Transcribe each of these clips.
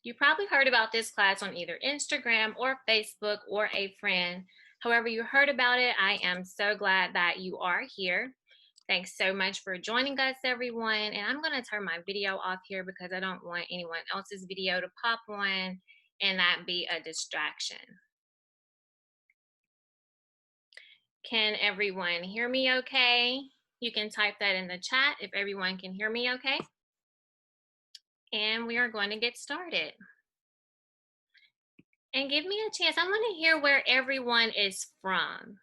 You probably heard about this class on either Instagram or Facebook or a friend. However you heard about it, I am so glad that you are here. Thanks so much for joining us, everyone. And I'm going to turn my video off here because I don't want anyone else's video to pop on and that be a distraction. Can everyone hear me okay? You can type that in the chat if everyone can hear me okay. And we are going to get started. And give me a chance. I want to hear where everyone is from.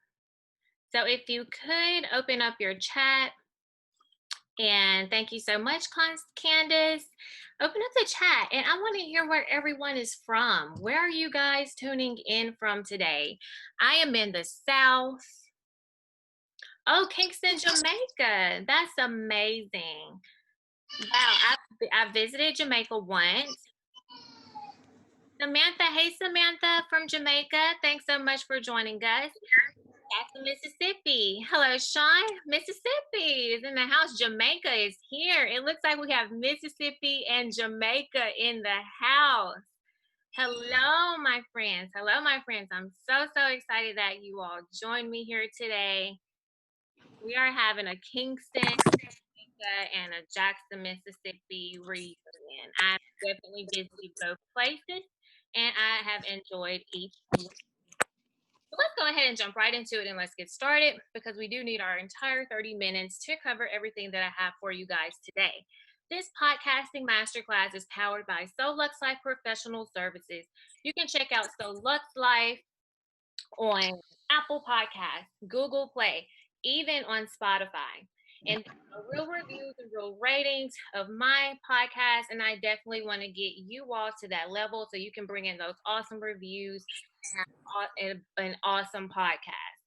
So if you could open up your chat, and thank you so much, Candace. Open up the chat, and I want to hear where everyone is from. Where are you guys tuning in from today? I am in the South. Oh, Kingston, Jamaica. That's amazing. Wow, I visited Jamaica once. Samantha, hey Samantha from Jamaica. Thanks so much for joining us. Jackson, Mississippi. Hello, Sean. Mississippi is in the house. Jamaica is here. It looks like we have Mississippi and Jamaica in the house. Hello, my friends. Hello, my friends. I'm so excited that you all joined me here today. We are having a Kingston, Jamaica, and a Jackson, Mississippi reunion. I've definitely visited both places, and I have enjoyed each one. So let's go ahead and jump right into it and let's get started because we do need our entire 30 minutes to cover everything that I have for you guys today. This podcasting masterclass is powered by Solux Life Professional Services. You can check out Solux Life on Apple Podcasts, Google Play, even on Spotify. And real reviews and real ratings of my podcast, and I definitely want to get you all to that level so you can bring in those awesome reviews and an awesome podcast.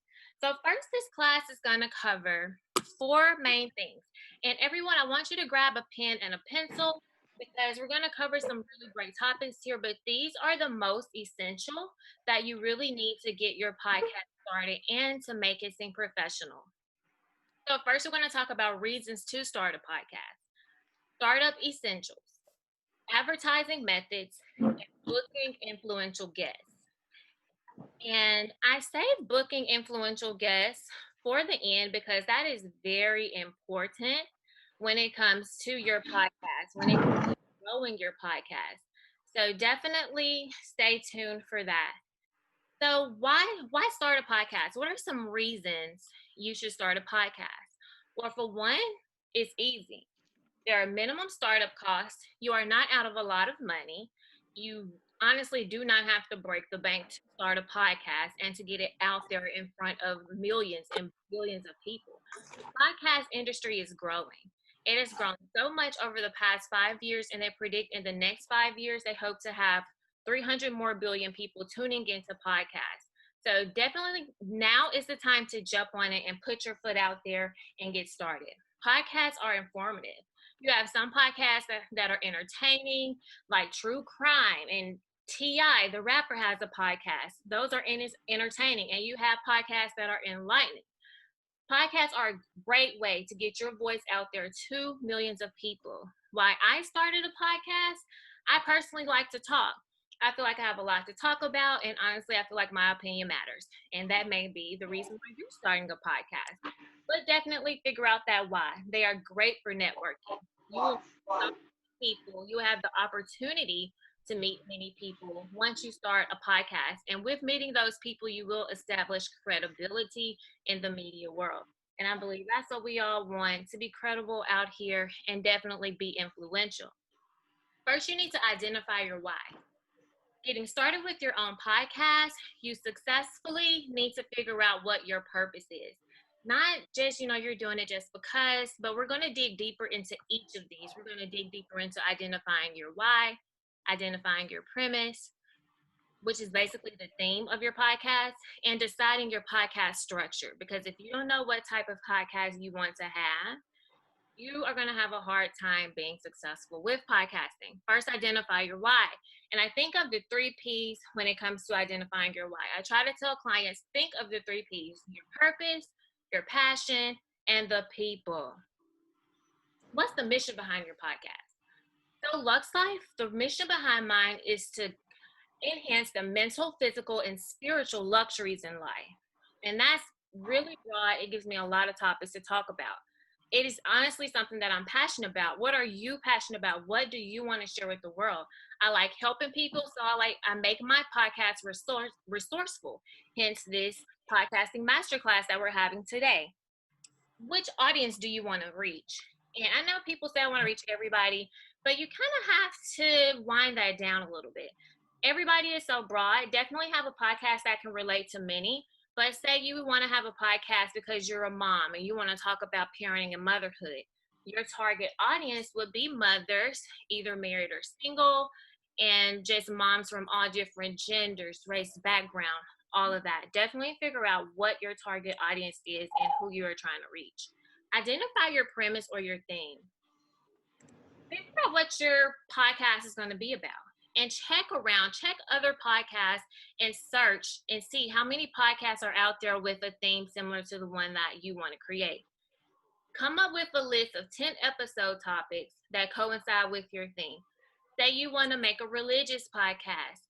So first, this class is going to cover 4 main things. And everyone, I want you to grab a pen and a pencil because we're going to cover some really great topics here, but these are the most essential that you really need to get your podcast started and to make it seem professional. So first, we're going to talk about reasons to start a podcast, startup essentials, advertising methods, and booking influential guests. And I saved booking influential guests for the end because that is very important when it comes to your podcast, when it comes to growing your podcast. So definitely stay tuned for that. So why start a podcast? What are some reasons you should start a podcast? Well, for one, it's easy. There are minimum startup costs. You are not out of a lot of money. You honestly do not have to break the bank to start a podcast and to get it out there in front of millions and billions of people. The podcast industry is growing. It has grown so much over the past 5 years, and they predict in the next 5 years, they hope to have 300 more billion people tuning into podcasts. So definitely now is the time to jump on it and put your foot out there and get started. Podcasts are informative. You have some podcasts that are entertaining, like True Crime, and T.I., the rapper, has a podcast. Those are entertaining. And you have podcasts that are enlightening. Podcasts are a great way to get your voice out there to millions of people. Why I started a podcast, I personally like to talk. I feel like I have a lot to talk about, and honestly, I feel like my opinion matters. And that may be the reason why you're starting a podcast. But definitely figure out that why. They are great for networking. You will meet people. You have the opportunity to meet many people once you start a podcast. And with meeting those people, you will establish credibility in the media world. And I believe that's what we all want, to be credible out here and definitely be influential. First, you need to identify your why. Getting started with your own podcast, you successfully need to figure out what your purpose is. Not just, you're doing it just because, but we're going to dig deeper into each of these. We're going to dig deeper into identifying your why, identifying your premise, which is basically the theme of your podcast, and deciding your podcast structure. Because if you don't know what type of podcast you want to have, you are going to have a hard time being successful with podcasting. First, identify your why. And I think of the 3 P's when it comes to identifying your why. I try to tell clients, think of the 3 P's: your purpose, your passion, and the people. What's the mission behind your podcast? So Lux Life, the mission behind mine is to enhance the mental, physical, and spiritual luxuries in life. And that's really broad. It gives me a lot of topics to talk about. It is honestly something that I'm passionate about. What are you passionate about? What do you want to share with the world? I like helping people, so I make my podcast resourceful. Hence this podcasting masterclass that we're having today. Which audience do you want to reach? And I know people say I want to reach everybody, but you kind of have to wind that down a little bit. Everybody is so broad. Definitely have a podcast that can relate to many. But say you want to have a podcast because you're a mom and you want to talk about parenting and motherhood. Your target audience would be mothers, either married or single, and just moms from all different genders, race, background, all of that. Definitely figure out what your target audience is and who you are trying to reach. Identify your premise or your theme. Figure out what your podcast is going to be about and check other podcasts and search and see how many podcasts are out there with a theme similar to the one that you want to create. Come up with a list of 10 episode topics that coincide with your theme. Say you want to make a religious podcast.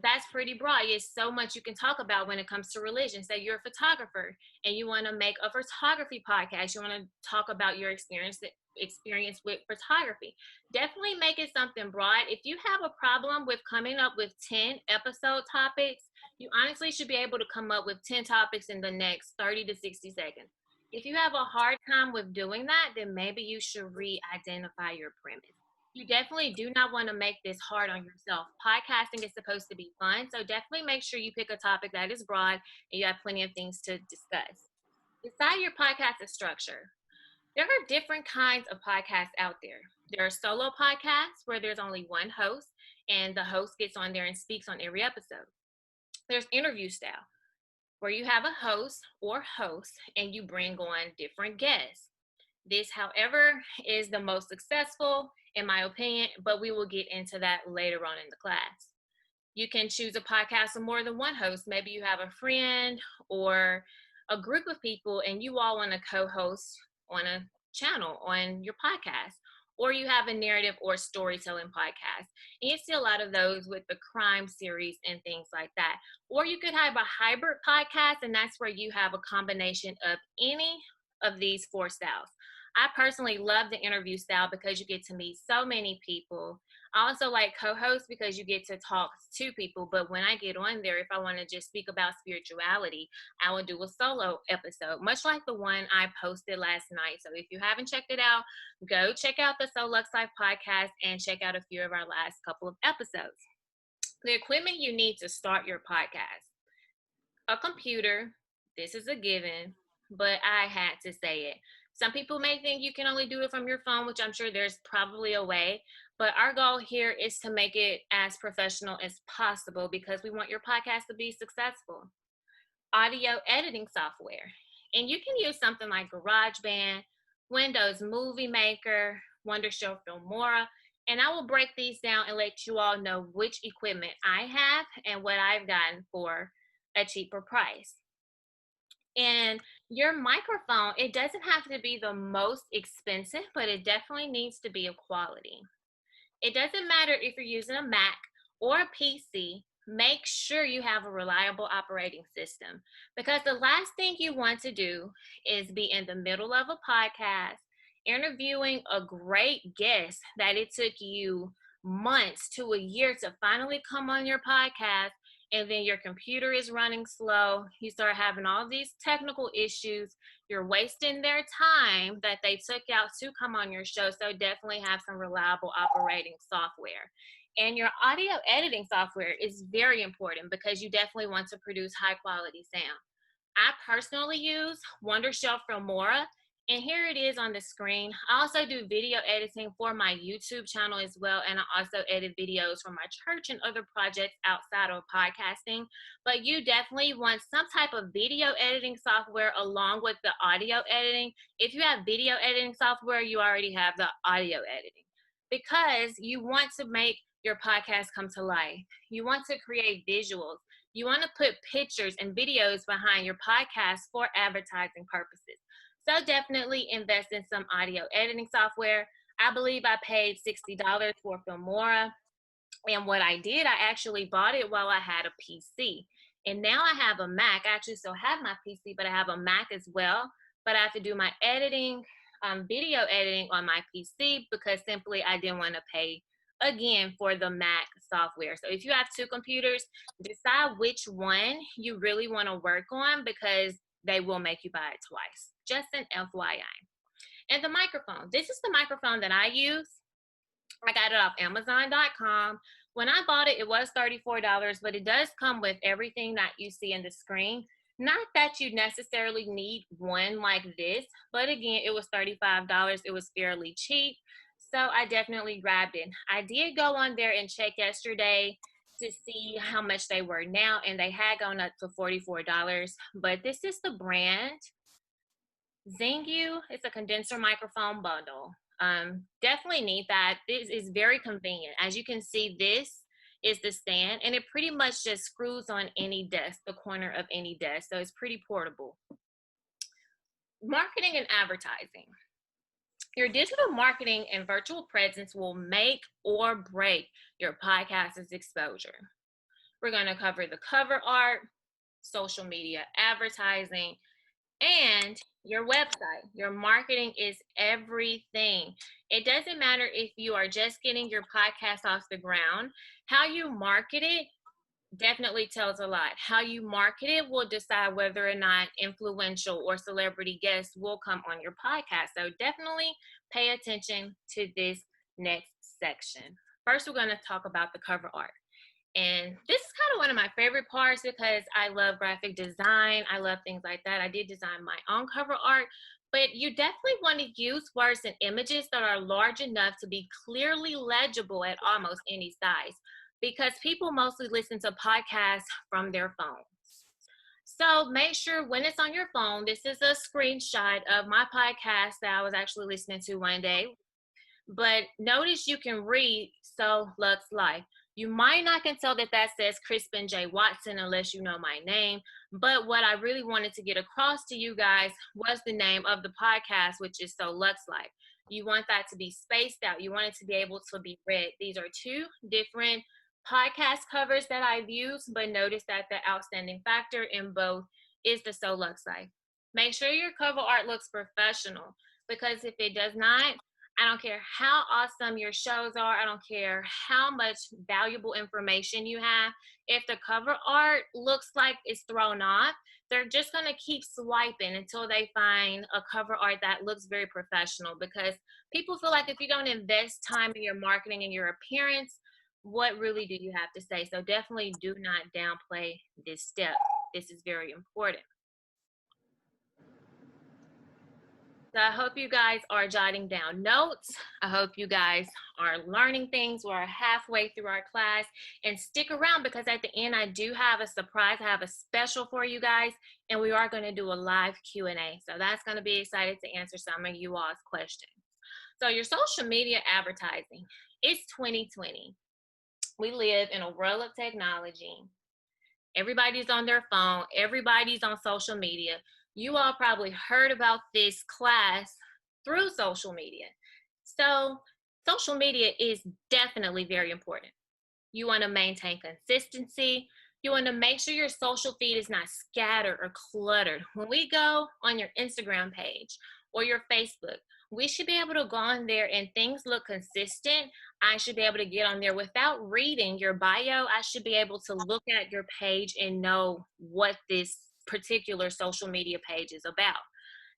That's pretty broad. There's so much you can talk about when it comes to religion. Say you're a photographer and you want to make a photography podcast. You want to talk about your experience with photography. Definitely make it something broad. If you have a problem with coming up with 10 episode topics, you honestly should be able to come up with 10 topics in the next 30 to 60 seconds. If you have a hard time with doing that, then maybe you should re-identify your premise. You definitely do not want to make this hard on yourself. Podcasting is supposed to be fun, so definitely make sure you pick a topic that is broad and you have plenty of things to discuss. Decide your podcast structure. There are different kinds of podcasts out there. There are solo podcasts where there's only one host and the host gets on there and speaks on every episode. There's interview style where you have a host or hosts and you bring on different guests. This, however, is the most successful, in my opinion, but we will get into that later on in the class. You can choose a podcast with more than one host. Maybe you have a friend or a group of people and you all want to co-host on a channel on your podcast. Or you have a narrative or storytelling podcast. And you see a lot of those with the crime series and things like that. Or you could have a hybrid podcast, and that's where you have a combination of any of these four styles. I personally love the interview style because you get to meet so many people. I also like co-hosts because you get to talk to people. But when I get on there, if I want to just speak about spirituality, I will do a solo episode, much like the one I posted last night. So if you haven't checked it out, go check out the So Lux Life podcast and check out a few of our last couple of episodes. The equipment you need to start your podcast. A computer, this is a given, but I had to say it. Some people may think you can only do it from your phone, which I'm sure there's probably a way, but our goal here is to make it as professional as possible because we want your podcast to be successful. Audio editing software. And you can use something like GarageBand, Windows Movie Maker, Wondershare Filmora, and I will break these down and let you all know which equipment I have and what I've gotten for a cheaper price. And your microphone, it doesn't have to be the most expensive, but it definitely needs to be of quality. It doesn't matter if you're using a Mac or a PC, make sure you have a reliable operating system because the last thing you want to do is be in the middle of a podcast interviewing a great guest that it took you months to a year to finally come on your podcast, and then your computer is running slow. You start having all these technical issues. You're wasting their time that they took out to come on your show. So definitely have some reliable operating software. And your audio editing software is very important because you definitely want to produce high quality sound. I personally use Wondershare Filmora, and here it is on the screen. I also do video editing for my YouTube channel as well, and I also edit videos for my church and other projects outside of podcasting. But you definitely want some type of video editing software along with the audio editing. If you have video editing software, you already have the audio editing because you want to make your podcast come to life. You want to create visuals. You want to put pictures and videos behind your podcast for advertising purposes. So definitely invest in some audio editing software. I believe I paid $60 for Filmora. And what I did, I actually bought it while I had a PC. And now I have a Mac. I actually still have my PC, but I have a Mac as well. But I have to do my editing, video editing on my PC because simply I didn't want to pay again for the Mac software. So if you have two computers, decide which one you really want to work on because they will make you buy it twice. Just an FYI. And the microphone. This is the microphone that I use. I got it off Amazon.com. When I bought it, it was $34, but it does come with everything that you see in the screen. Not that you necessarily need one like this, but again, it was $35. It was fairly cheap, so I definitely grabbed it. I did go on there and check yesterday to see how much they were now, and they had gone up to $44, but this is the brand Zingu. It's a condenser microphone bundle. Definitely need that. This is very convenient. As you can see, this is the stand, and it pretty much just screws on any desk, the corner of any desk, so it's pretty portable. Marketing and advertising. Your digital marketing and virtual presence will make or break your podcast's exposure. We're going to cover the cover art, social media advertising, and your website. Your marketing is everything. It doesn't matter if you are just getting your podcast off the ground. How you market it definitely tells a lot. How you market it will decide whether or not influential or celebrity guests will come on your podcast. So definitely pay attention to this next section. First, we're going to talk about the cover art. And this is kind of one of my favorite parts because I love graphic design. I love things like that. I did design my own cover art, but you definitely want to use words and images that are large enough to be clearly legible at almost any size because people mostly listen to podcasts from their phones. So make sure when it's on your phone, this is a screenshot of my podcast that I was actually listening to one day, but notice you can read So Lux Life. You might not can tell that that says Crispin J. Watson unless you know my name. But what I really wanted to get across to you guys was the name of the podcast, which is So Lux Life. You want that to be spaced out. You want it to be able to be read. These are two different podcast covers that I've used, but notice that the outstanding factor in both is the So Lux Life. Make sure your cover art looks professional because if it does not, I don't care how awesome your shows are. I don't care how much valuable information you have. If the cover art looks like it's thrown off, they're just going to keep swiping until they find a cover art that looks very professional because people feel like if you don't invest time in your marketing and your appearance, what really do you have to say? So definitely do not downplay this step. This is very important. So I hope you guys are jotting down notes. I hope you guys are learning things. We're halfway through our class and stick around because at the end I do have a surprise. I have a special for you guys and we are going to do a live Q&A. So that's going to be excited to answer some of you all's questions. So your social media advertising, it's 2020. We live in a world of technology. Everybody's on their phone. Everybody's on social media. You all probably heard about this class through social media. So social media is definitely very important. You want to maintain consistency. You want to make sure your social feed is not scattered or cluttered. When we go on your Instagram page or your Facebook, we should be able to go on there and things look consistent. I should be able to get on there without reading your bio. I should be able to look at your page and know what this particular social media page is about.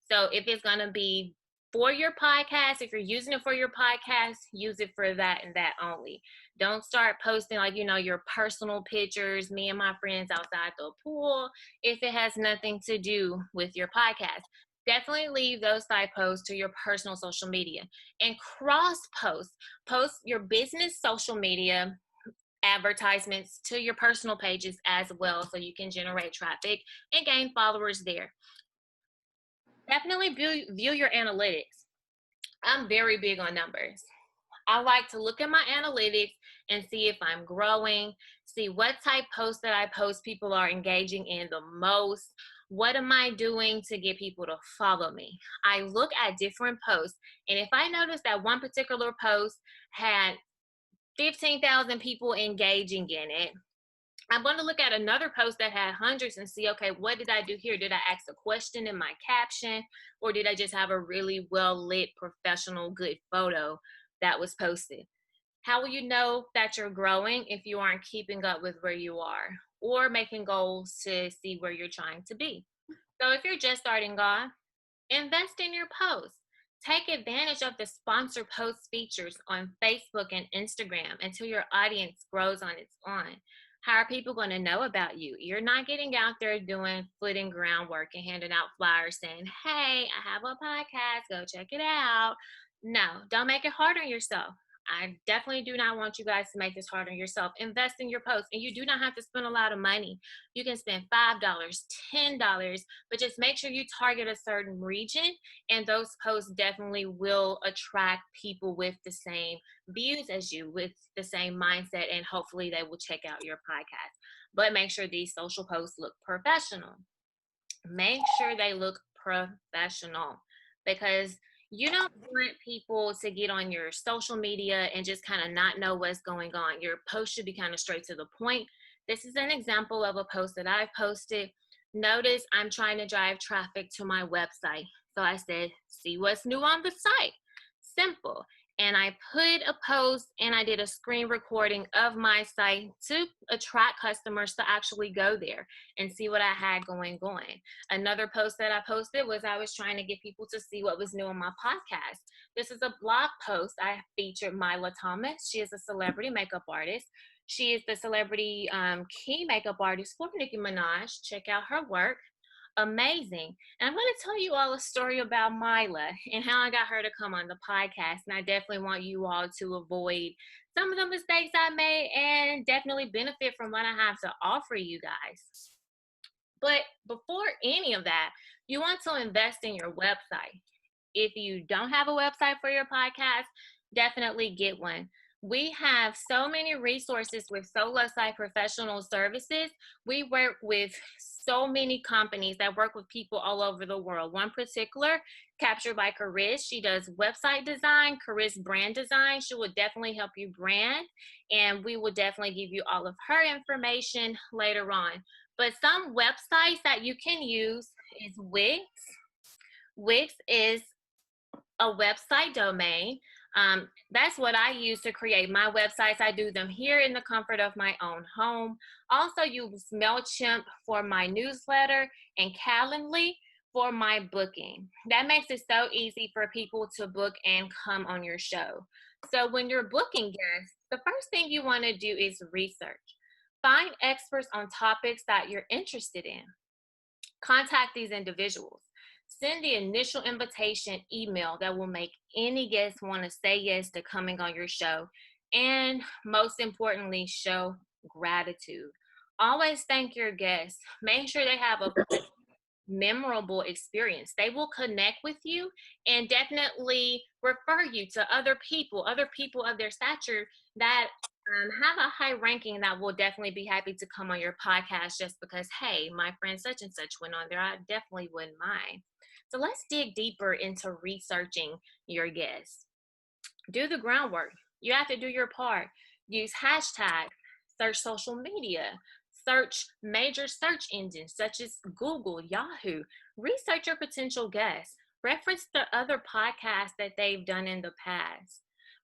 So if it's going to be for your podcast, if you're using it for your podcast, use it for that and that only. Don't start posting like, your personal pictures, me and my friends outside the pool, if it has nothing to do with your podcast. Definitely leave those side posts to your personal social media and cross post. Post your business social media advertisements to your personal pages as well so you can generate traffic and gain followers there. Definitely view your analytics. I'm very big on numbers. I like to look at my analytics and see if I'm growing, see what type posts that I post people are engaging in the most, What am I doing to get people to follow me? I look at different posts, and if I notice that one particular post had 15,000 people engaging in it, I'm going to look at another post that had hundreds and see, okay, what did I do here? Did I ask a question in my caption, or did I just have a really well lit, professional, good photo that was posted? How will you know that you're growing if you aren't keeping up with where you are or making goals to see where you're trying to be? So if you're just starting off, invest in your posts. Take advantage of the sponsor post features on Facebook and Instagram until your audience grows on its own. How are people going to know about you? You're not getting out there doing foot and groundwork and handing out flyers saying, hey, I have a podcast, go check it out. No, don't make it hard on yourself. I definitely do not want you guys to make this hard on yourself. Invest in your posts, and you do not have to spend a lot of money. You can spend $5, $10, but just make sure you target a certain region, and those posts definitely will attract people with the same views as you, with the same mindset, and hopefully they will check out your podcast. But make sure these social posts look professional. Make sure they look professional, because you don't want people to get on your social media and just kind of not know what's going on. Your post should be kind of straight to the point. This is an example of a post that I've posted. Notice I'm trying to drive traffic to my website. So I said, see what's new on the site. Simple. And I put a post and I did a screen recording of my site to attract customers to actually go there and see what I had going on. Another post that I posted was I was trying to get people to see what was new on my podcast. This is a blog post. I featured Mila Thomas. She is a celebrity makeup artist. She is the celebrity key makeup artist for Nicki Minaj. Check out her work. Amazing. And I'm going to tell you all a story about Mila and how I got her to come on the podcast. And I definitely want you all to avoid some of the mistakes I made and definitely benefit from what I have to offer you guys. But before any of that, you want to invest in your website. If you don't have a website for your podcast, definitely get one. We have so many resources with solo site professional services. We work with so many companies that work with people all over the world. One particular, captured by Chris, she does website design, Chris brand design. She will definitely help you brand, and we will definitely give you all of her information later on. But some websites that you can use is Wix. Wix is a website domain. That's what I use to create my websites. I do them here in the comfort of my own home. Also use MailChimp for my newsletter and Calendly for my booking. That makes it so easy for people to book and come on your show. So when you're booking guests, the first thing you want to do is research. Find experts on topics that you're interested in. Contact these individuals. Send the initial invitation email that will make any guest want to say yes to coming on your show. And most importantly, show gratitude. Always thank your guests. Make sure they have a memorable experience. They will connect with you and definitely refer you to other people of their stature that have a high ranking that will definitely be happy to come on your podcast just because, hey, my friend such and such went on there. I definitely wouldn't mind. So let's dig deeper into researching your guests. Do the groundwork. You have to do your part. Use hashtags, search social media, search major search engines such as Google, Yahoo. Research your potential guests. Reference the other podcasts that they've done in the past.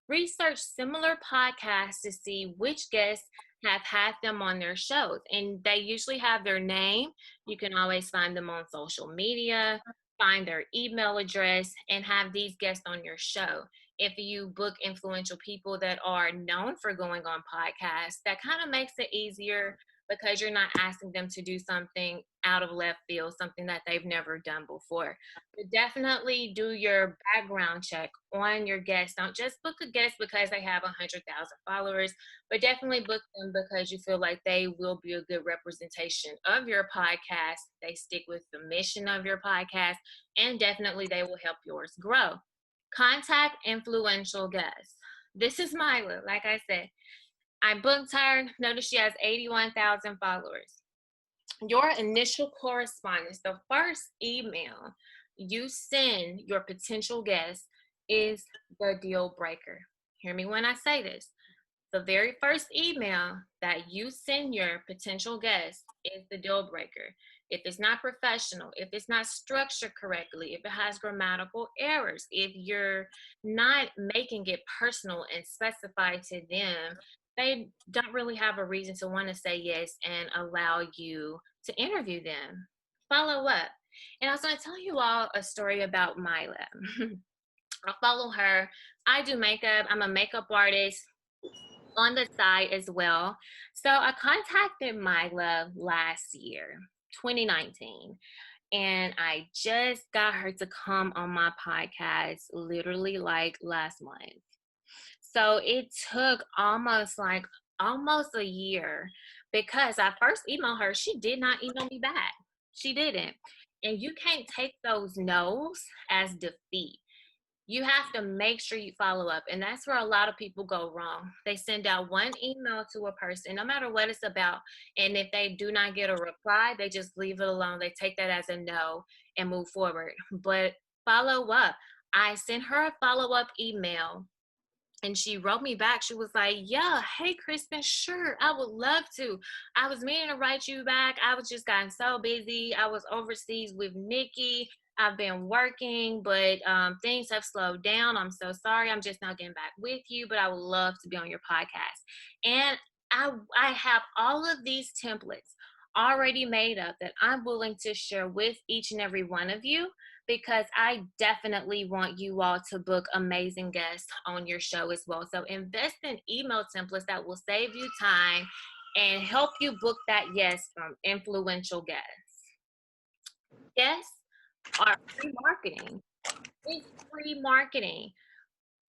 Research similar podcasts to see which guests have had them on their shows. And they usually have their name. You can always find them on social media, find their email address, and have these guests on your show. If you book influential people that are known for going on podcasts, that kind of makes it easier because you're not asking them to do something out of left field, something that they've never done before. But definitely do your background check on your guests. Don't just book a guest because they have 100,000 followers, but definitely book them because you feel like they will be a good representation of your podcast. They stick with the mission of your podcast, and definitely they will help yours grow. Contact influential guests. This is Mila, like I said. I booked her. Notice she has 81,000 followers. Your initial correspondence, the first email you send your potential guest is the deal breaker. Hear me when I say this. The very first email that you send your potential guest is the deal breaker. If it's not professional, if it's not structured correctly, if it has grammatical errors, if you're not making it personal and specified to them, they don't really have a reason to want to say yes and allow you to interview them. Follow up. And I was going to tell you all a story about Mila. I follow her. I do makeup. I'm a makeup artist on the side as well. So I contacted Mila last year, 2019, and I just got her to come on my podcast literally like last month. So it took almost a year because I first emailed her. She did not email me back. She didn't. And you can't take those no's as defeat. You have to make sure you follow up. And that's where a lot of people go wrong. They send out one email to a person, no matter what it's about. And if they do not get a reply, they just leave it alone. They take that as a no and move forward. But follow up. I sent her a follow up email and she wrote me back. She was like, yeah, hey, Kristen, sure, I would love to. I was meaning to write you back. I was just gotten so busy. I was overseas with Nikki. I've been working, but things have slowed down. I'm so sorry. I'm just not getting back with you, but I would love to be on your podcast. And I have all of these templates already made up that I'm willing to share with each and every one of you because I definitely want you all to book amazing guests on your show as well. So invest in email templates that will save you time and help you book that yes from influential guests. Yes are free marketing. It's free marketing.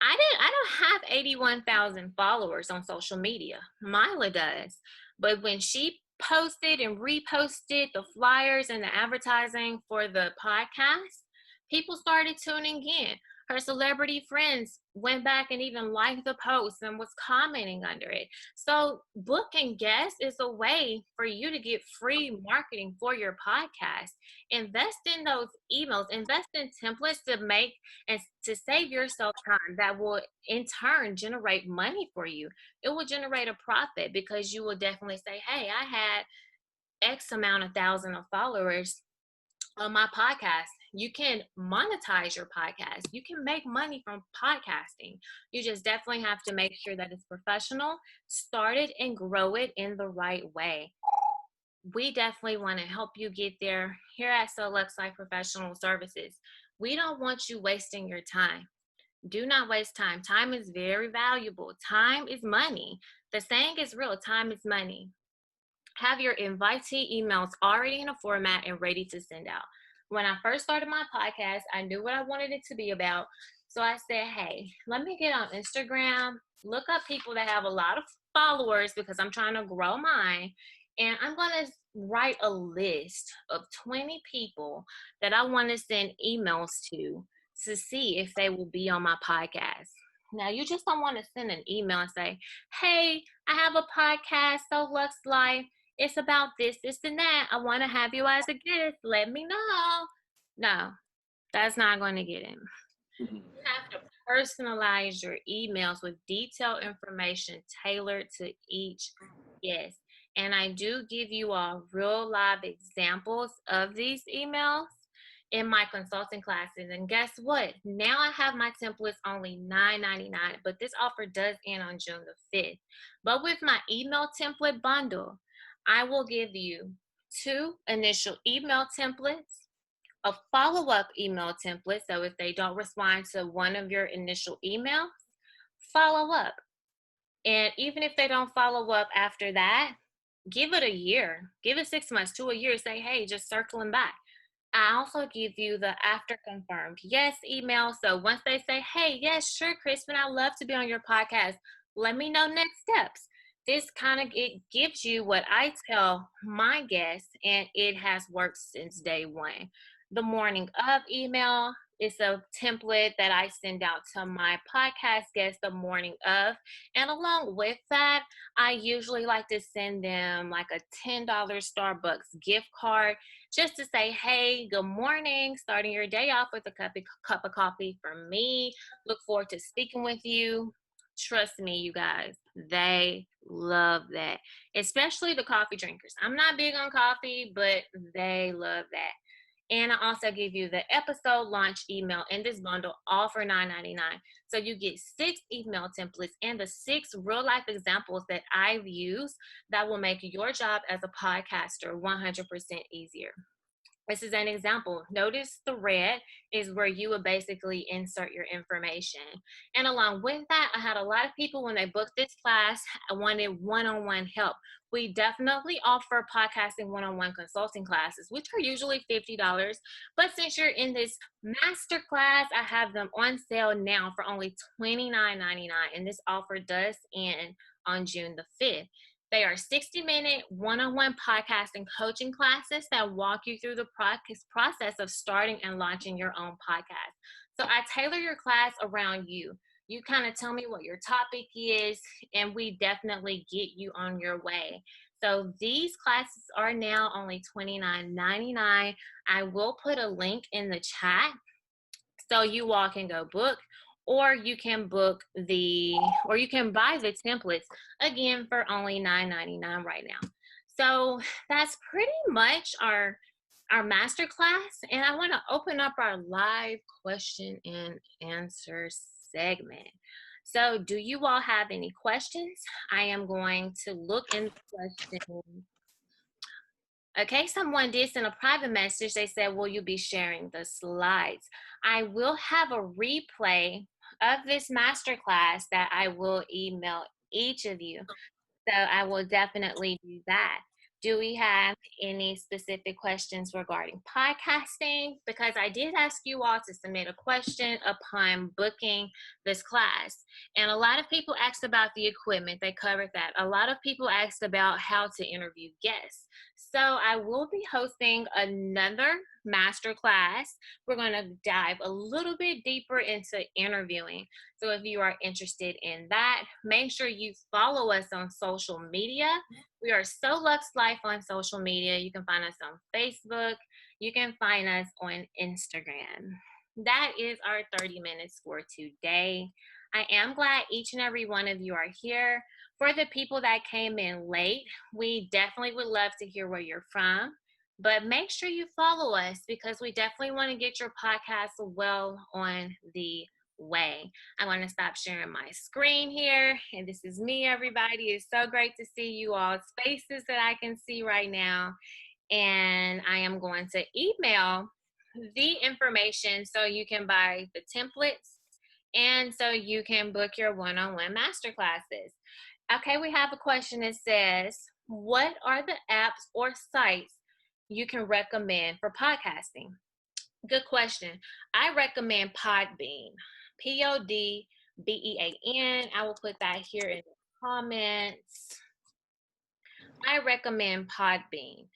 I don't have 81,000 followers on social media. Mila does. But when she posted and reposted the flyers and the advertising for the podcast, people started tuning in. Her celebrity friends went back and even liked the post and was commenting under it. So booking guests is a way for you to get free marketing for your podcast. Invest in those emails, invest in templates to make and to save yourself time that will in turn generate money for you. It will generate a profit because you will definitely say, hey, I had X amount of thousand of followers on my podcast. You can monetize your podcast. You can make money from podcasting. You just definitely have to make sure that it's professional, start it and grow it in the right way. We definitely want to help you get there here at Select Life Professional Services. We don't want you wasting your time. Do not waste time. Time is very valuable. Time is money. The saying is real. Time is money. Have your invitee emails already in a format and ready to send out. When I first started my podcast, I knew what I wanted it to be about. So I said, hey, let me get on Instagram, look up people that have a lot of followers because I'm trying to grow mine. And I'm going to write a list of 20 people that I want to send emails to see if they will be on my podcast. Now, you just don't want to send an email and say, hey, I have a podcast, So Lux Life. It's about this, this, and that. I want to have you as a guest. Let me know. No, that's not going to get him. You have to personalize your emails with detailed information tailored to each guest. And I do give you all real live examples of these emails in my consulting classes. And guess what? Now I have my templates only $9.99, but this offer does end on June the 5th. But with my email template bundle, I will give you 2 initial email templates, a follow-up email template. So if they don't respond to one of your initial emails, follow up. And even if they don't follow up after that, give it a year, give it 6 months to a year. Say, hey, just circling back. I also give you the after confirmed yes email. So once they say, hey, yes, sure, Crispin, I'd love to be on your podcast. Let me know next steps. This kind of, it gives you what I tell my guests, and it has worked since day one. The morning of email, It's a template that I send out to my podcast guests the morning of. And along with that, I usually like to send them like a $10 Starbucks gift card just to say, hey, good morning, starting your day off with a cup of coffee from me. Look forward to speaking with you. Trust me, you guys, they love that, especially the coffee drinkers. I'm not big on coffee, but they love that. And I also give you the episode launch email in this bundle, all for $9.99. So you get 6 email templates and the 6 real life examples that I've used that will make your job as a podcaster 100% easier. This is an example. Notice the red is where you would basically insert your information. And along with that, I had a lot of people when they booked this class wanted one-on-one help. We definitely offer podcasting one-on-one consulting classes, which are usually $50. But since you're in this masterclass, I have them on sale now for only $29.99. And this offer does end on June the 5th. They are 60-minute one-on-one podcasting coaching classes that walk you through the process of starting and launching your own podcast. So I tailor your class around you. You kind of tell me what your topic is, and we definitely get you on your way. So these classes are now only $29.99. I will put a link in the chat so you all can go book, or you can you can buy the templates again for only $9.99 right now. So that's pretty much our masterclass, and I want to open up our live question and answer segment. So do you all have any questions? I am going to look in the questions. Okay, someone did send a private message. They said, will you be sharing the slides? I will have a replay of this masterclass that I will email each of you. So I will definitely do that. Do we have any specific questions regarding podcasting? Because I did ask you all to submit a question upon booking this class. And a lot of people asked about the equipment. They covered that. A lot of people asked about how to interview guests. So I will be hosting another master class. We're going to dive a little bit deeper into interviewing. So if you are interested in that, make sure you follow us on social media. We are So Lux Life on social media. You can find us on Facebook. You can find us on Instagram. That is our 30 minutes for today. I am glad each and every one of you are here. For the people that came in late, we definitely would love to hear where you're from. But make sure you follow us because we definitely want to get your podcast well on the way. I want to stop sharing my screen here. And this is me, everybody. It's so great to see you all's faces that I can see right now. And I am going to email the information so you can buy the templates and so you can book your one-on-one masterclasses. Okay, we have a question that says, what are the apps or sites you can recommend for podcasting? Good question. I recommend Podbean. Podbean. I will put that here in the comments. I recommend Podbean.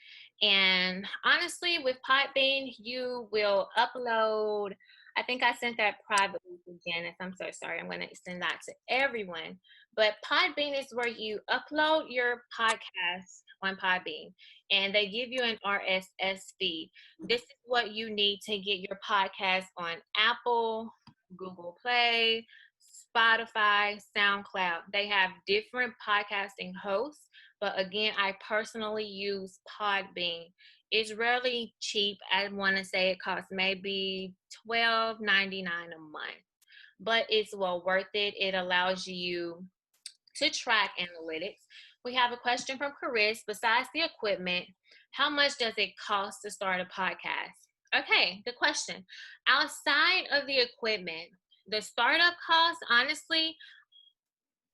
And honestly, with Podbean, you will upload. I think I sent that privately to Janice. I'm so sorry. I'm going to send that to everyone. But Podbean is where you upload your podcast on Podbean, and they give you an RSS feed. This is what you need to get your podcast on Apple, Google Play, Spotify, SoundCloud. They have different podcasting hosts, but again, I personally use Podbean. It's really cheap. I want to say it costs maybe $12.99 a month, but it's well worth it. It allows you to track analytics. We have a question from Chris. Besides the equipment, how much does it cost to start a podcast? Okay, good question. Outside of the equipment, the startup cost, honestly,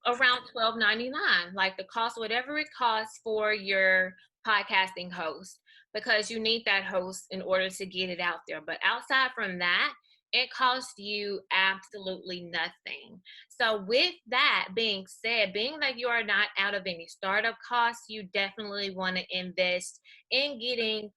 around $12.99. Like the cost, whatever it costs for your podcasting host, because you need that host in order to get it out there. But outside from that, it costs you absolutely nothing. So with that being said, being that you are not out of any startup costs, you definitely want to invest in getting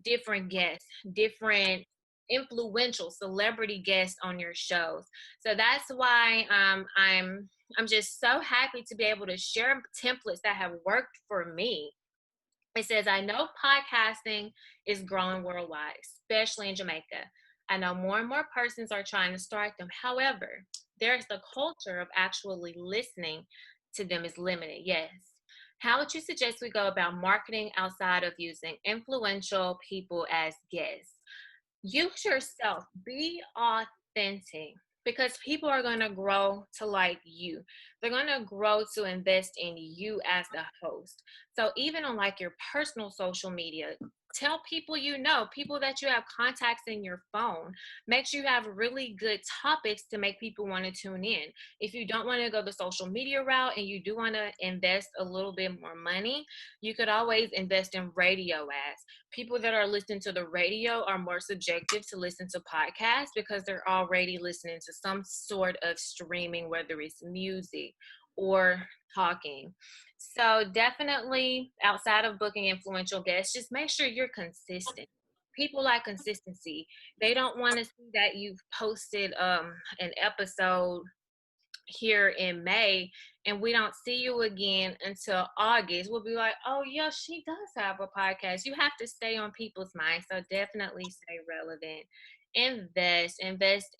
different guests, different influential celebrity guests on your shows. So that's why I'm just so happy to be able to share templates that have worked for me. It says, I know podcasting is growing worldwide, especially in Jamaica. I know more and more persons are trying to start them. However, there's the culture of actually listening to them is limited. Yes. How would you suggest we go about marketing outside of using influential people as guests? Use yourself, be authentic, because people are going to grow to like you. They're going to grow to invest in you as the host. So even on like your personal social media, tell people, people that you have contacts in your phone. Make sure you have really good topics to make people want to tune in. If you don't want to go the social media route and you do want to invest a little bit more money, you could always invest in radio ads. People that are listening to the radio are more subjective to listen to podcasts because they're already listening to some sort of streaming, whether it's music or talking. So definitely outside of booking influential guests, just make sure you're consistent. People like consistency. They don't want to see that you've posted an episode here in May and we don't see you again until August. We'll be like, oh yeah, she does have a podcast. You have to stay on people's minds. So definitely stay relevant. Invest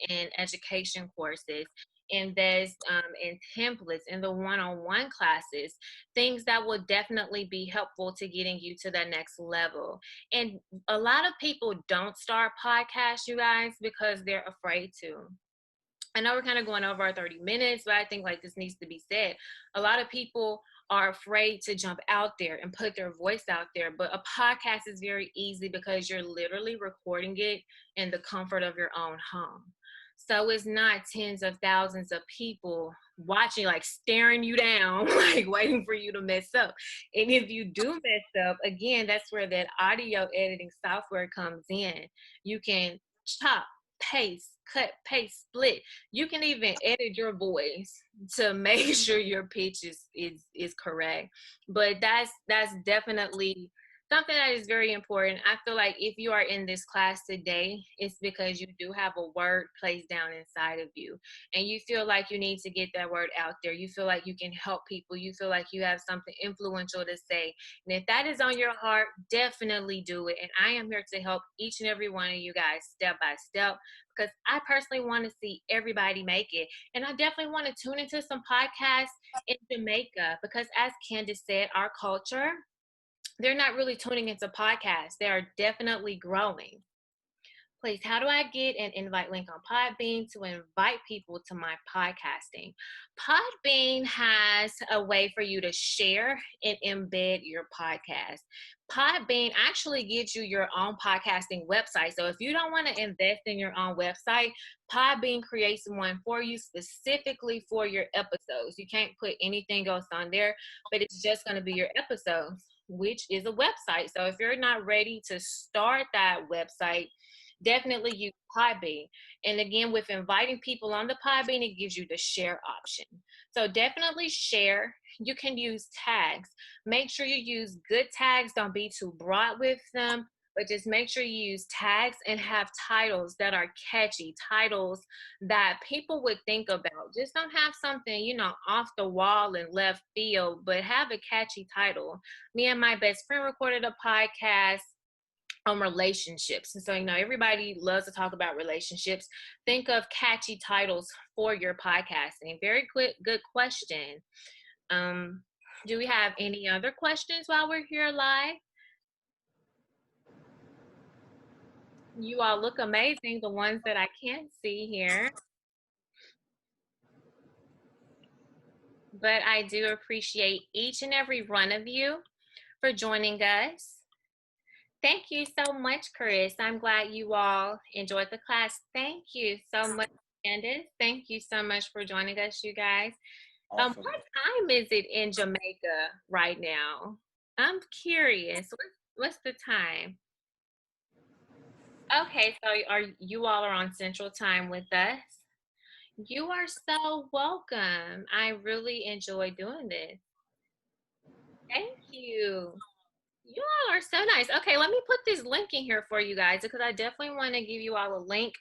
in education courses, invest in templates, in the one-on-one classes, things that will definitely be helpful to getting you to the next level. And a lot of people don't start podcasts, you guys, because they're afraid to. I know we're kind of going over our 30 minutes, but I think like this needs to be said. A lot of people are afraid to jump out there and put their voice out there, but a podcast is very easy because you're literally recording it in the comfort of your own home. So it's not tens of thousands of people watching, like staring you down, like waiting for you to mess up. And if you do mess up, again, that's where that audio editing software comes in. You can chop, paste, cut, paste, split. You can even edit your voice to make sure your pitch is correct. But that's definitely something that is very important. I feel like if you are in this class today, it's because you do have a word placed down inside of you. And you feel like you need to get that word out there. You feel like you can help people. You feel like you have something influential to say. And if that is on your heart, definitely do it. And I am here to help each and every one of you guys step by step, because I personally want to see everybody make it. And I definitely want to tune into some podcasts in Jamaica because, as Candace said, our culture, they're not really tuning into podcasts. They are definitely growing. Please, how do I get an invite link on Podbean to invite people to my podcasting? Podbean has a way for you to share and embed your podcast. Podbean actually gives you your own podcasting website. So if you don't want to invest in your own website, Podbean creates one for you specifically for your episodes. You can't put anything else on there, but it's just going to be your episodes, which is a website. So if you're not ready to start that website, definitely use Podbean. And again, with inviting people on the Podbean, it gives you the share option. So definitely share. You can use tags. Make sure you use good tags. Don't be too broad with them, but just make sure you use tags and have titles that are catchy, titles that people would think about. Just don't have something, off the wall and left field, but have a catchy title. Me and my best friend recorded a podcast on relationships. And so, everybody loves to talk about relationships. Think of catchy titles for your podcasting. Very good question. Do we have any other questions while we're here live? You all look amazing, the ones that I can't see here. But I do appreciate each and every one of you for joining us. Thank you so much, Chris. I'm glad you all enjoyed the class. Thank you so much, Candace. Thank you so much for joining us, you guys. Awesome. What time is it in Jamaica right now? I'm curious. What's the time? Okay, so you all are on Central Time with us? You are so welcome. I really enjoy doing this. Thank you. You all are are so nice. Okay, let me put this link in here for you guys because I definitely want to give you all a link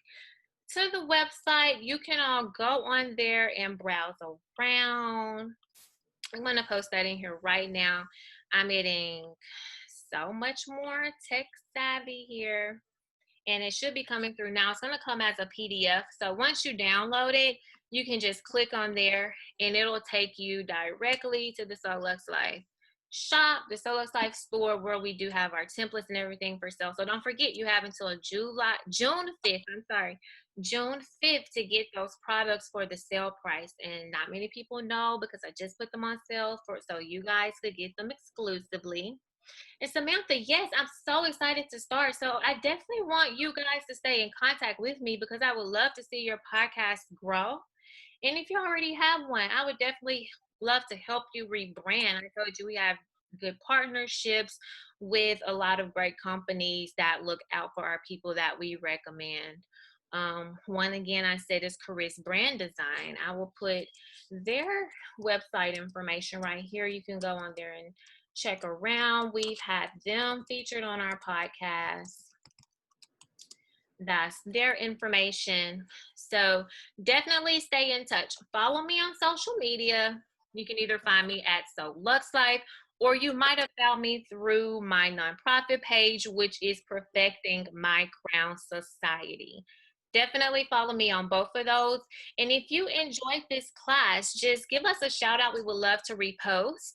to the website. You can all go on there and browse around. I'm going to post that in here right now. I'm getting so much more tech savvy here, and it should be coming through now. It's going to come as a PDF. So once you download it, you can just click on there and it'll take you directly to the Soul Lux Life shop, the Soul Lux Life store, where we do have our templates and everything for sale. So don't forget, you have until June 5th, June 5th to get those products for the sale price. And not many people know because I just put them on sale so you guys could get them exclusively. And Samantha, yes, I'm so excited to start. So I definitely want you guys to stay in contact with me because I would love to see your podcast grow. And if you already have one, I would definitely love to help you rebrand. I told you we have good partnerships with a lot of great companies that look out for our people that we recommend. One again, I said is Chris Brand Design. I will put their website information right here. You can go on there and check around. We've had them featured on our podcast. That's their information. So definitely stay in touch. Follow me on social media. You can either find me at So Lux Life, or you might have found me through my nonprofit page, which is Perfecting My Crown Society. Definitely follow me on both of those. And if you enjoyed this class, just give us a shout out. We would love to repost.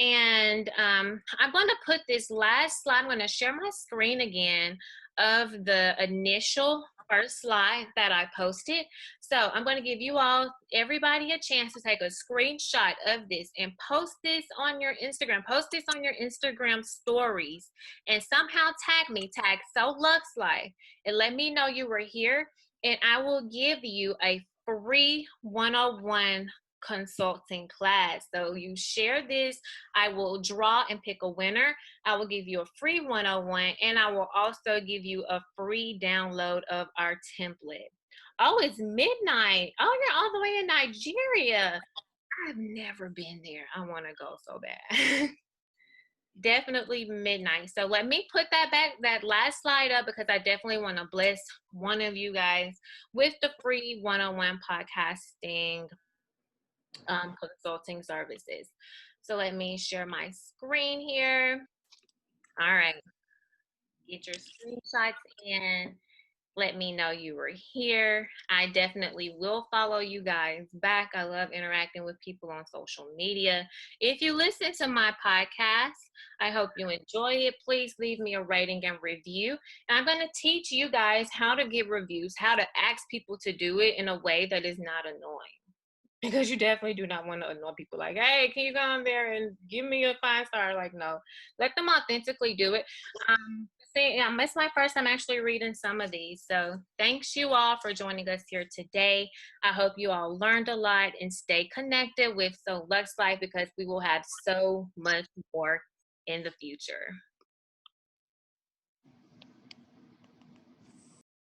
And I'm going to put this last slide. I'm going to share my screen again of the initial first slide that I posted. So I'm going to give you all, everybody, a chance to take a screenshot of this and post this on your Instagram. Post this on your Instagram stories and somehow tag So Lux Life, and let me know you were here, and I will give you a free 101 consulting class. So you share this, I will draw and pick a winner. I will give you a free 101, and I will also give you a free download of our template. Oh, it's midnight. Oh, you're all the way in Nigeria. I've never been there. I want to go so bad. Definitely midnight. So let me put that last slide up because I definitely want to bless one of you guys with the free 101 podcasting consulting services. So let me share my screen here. All right. Get your screenshots in. Let me know you were here. I definitely will follow you guys back. I love interacting with people on social media. If you listen to my podcast, I hope you enjoy it. Please leave me a rating and review. And I'm going to teach you guys how to get reviews, how to ask people to do it in a way that is not annoying. Because you definitely do not want to annoy people like, hey, can you go on there and give me a 5-star? Like, no, let them authentically do it. It's my first time actually reading some of these. So thanks you all for joining us here today. I hope you all learned a lot, and stay connected with So Lux Life because we will have so much more in the future.